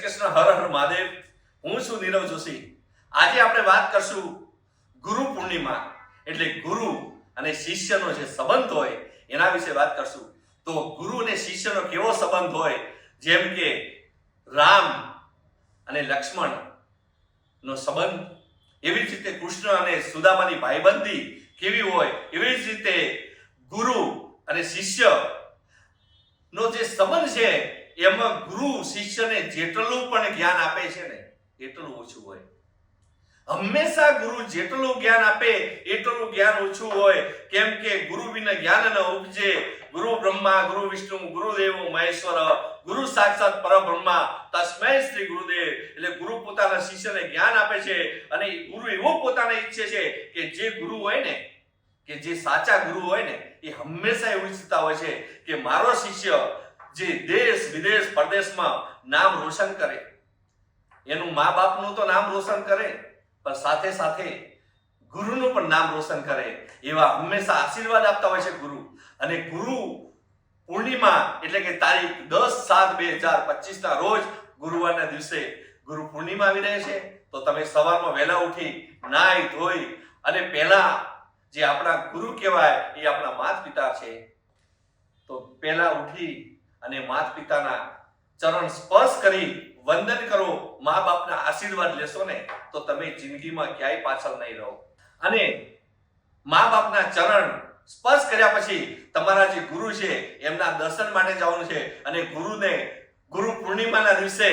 કૃષ્ણ, હર હર મહાદેવ. હું છું નીરવ જોશી. આજે આપણે વાત કરશું ગુરુ પૂર્ણિમા એટલે ગુરુ અને શિષ્યનો જે સંબંધ હોય એના વિશે વાત કરશું. તો ગુરુ અને શિષ્યનો કેવો સંબંધ હોય, જેમ કે રામ અને લક્ષ્મણ નો સંબંધ, એવી જ રીતે કૃષ્ણ અને સુદામાની ભાઈબંધી કેવી હોય, એવી જ રીતે ગુરુ અને શિષ્ય નો જે સંબંધ છે એમાં ગુરુ શિષ્યને જેટલું પણ જ્ઞાન આપે છે ને એટલું ઓછું હોય. હંમેશા ગુરુ જેટલું જ્ઞાન આપે એટલું જ્ઞાન ઓછું હોય. કેમ કે ગુરુ વિના જ્ઞાન ન ઉપજે. ગુરુ બ્રહ્મા ગુરુ વિષ્ણુ ગુરુદેવો મહેશ્વર ગુરુ સાક્ષાત પરબ્રહ્મા તસ્મૈ શ્રી ગુરુદેવ. એટલે ગુરુ પોતાના શિષ્યને જ્ઞાન આપે છે અને ગુરુ એવો પોતાને ઈચ્છે છે કે જે ગુરુ હોય ને, કે જે સાચા ગુરુ હોય ને, એ હંમેશા એવું ઈચ્છતા હોય છે કે મારો શિષ્ય જે દેશ વિદેશ પરદેશમાં નામ રોશન કરે, એનું મા બાપનું તો નામ રોશન કરે, પણ સાથે સાથે ગુરુનું પણ નામ રોશન કરે. એવા હંમેશા આશીર્વાદ આપતા હોય છે ગુરુ. અને ગુરુ પૂર્ણિમા એટલે કે તારીખ 10/7/2025 ના રોજ ગુરુવારના દિવસે ગુરુ પૂર્ણિમા આવી રહે છે. તો તમે સવારમાં વહેલા ઉઠી નાહી ધોઈ અને પહેલા જે આપણા ગુરુ કહેવાય એ આપણા માતા પિતા છે, તો પહેલા ઉઠી અને માતા પિતાના ચરણ સ્પર્શ કરી વંદન કરો, મા બાપના આશીર્વાદ લેશો ને તો તમે જિંદગીમાં ક્યાંય પાછળ નહીં રહો. અને મા બાપના ચરણ સ્પર્શ કર્યા પછી તમારા જે ગુરુ છે એમના દર્શન માટે જવાનું છે. અને ગુરુ પૂર્ણિમાના દિવસે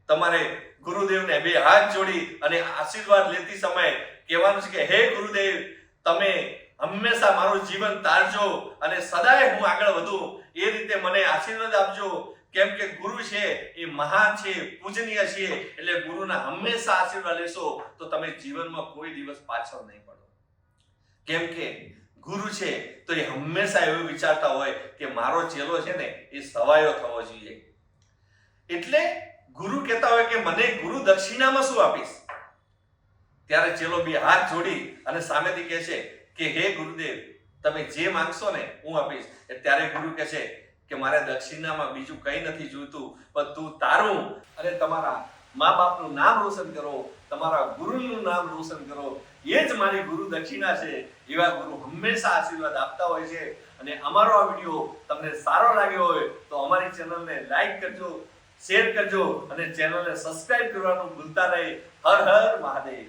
તમારે ગુરુદેવને બે હાથ જોડી અને આશીર્વાદ લેતી સમયે કહેવાનું છે કે હે ગુરુદેવ, તમે હંમેશા મારું જીવન તારજો અને સદાય હું આગળ વધું એ રીતે મને આશીર્વાદ આપજો. કેમ કે ગુરુ છે એ મહાન છે, પૂજનીય છે. એટલે ગુરુના હંમેશા આશીર્વાદ લેશો તો તમે જીવનમાં કોઈ દિવસ પાછળ નહીં પડો. કેમ કે ગુરુ છે તો એ હંમેશા એવું વિચારતા હોય કે મારો ચેલો છે ને એ સવાયો થવો જોઈએ. એટલે ગુરુ કહેતા હોય કે મને ગુરુ દક્ષિણામાં શું આપીશ? ત્યારે ચેલો બે હાથ જોડી અને સામેથી કહે છે કે હે ગુરુદેવ, તમે જે માંગશો ને હું આપીશ. ત્યારે ગુરુ કહે છે કે મારે દક્ષિણામાં બીજું કંઈ નથી જોઈતું, પણ તું તારું અને તમારા મા બાપનું નામ રોશન કરો, તમારા ગુરુનું નામ રોશન કરો, એ જ મારી ગુરુ દક્ષિણા છે. એવા ગુરુ હંમેશા આશીર્વાદ આપતા હોય છે. અને અમારો આ વિડીયો તમને સારો લાગ્યો હોય તો અમારી ચેનલને લાઈક કરજો, શેર કરજો અને ચેનલને સબસ્ક્રાઇબ કરવાનું ભૂલતા નહીં. હર હર મહાદેવ.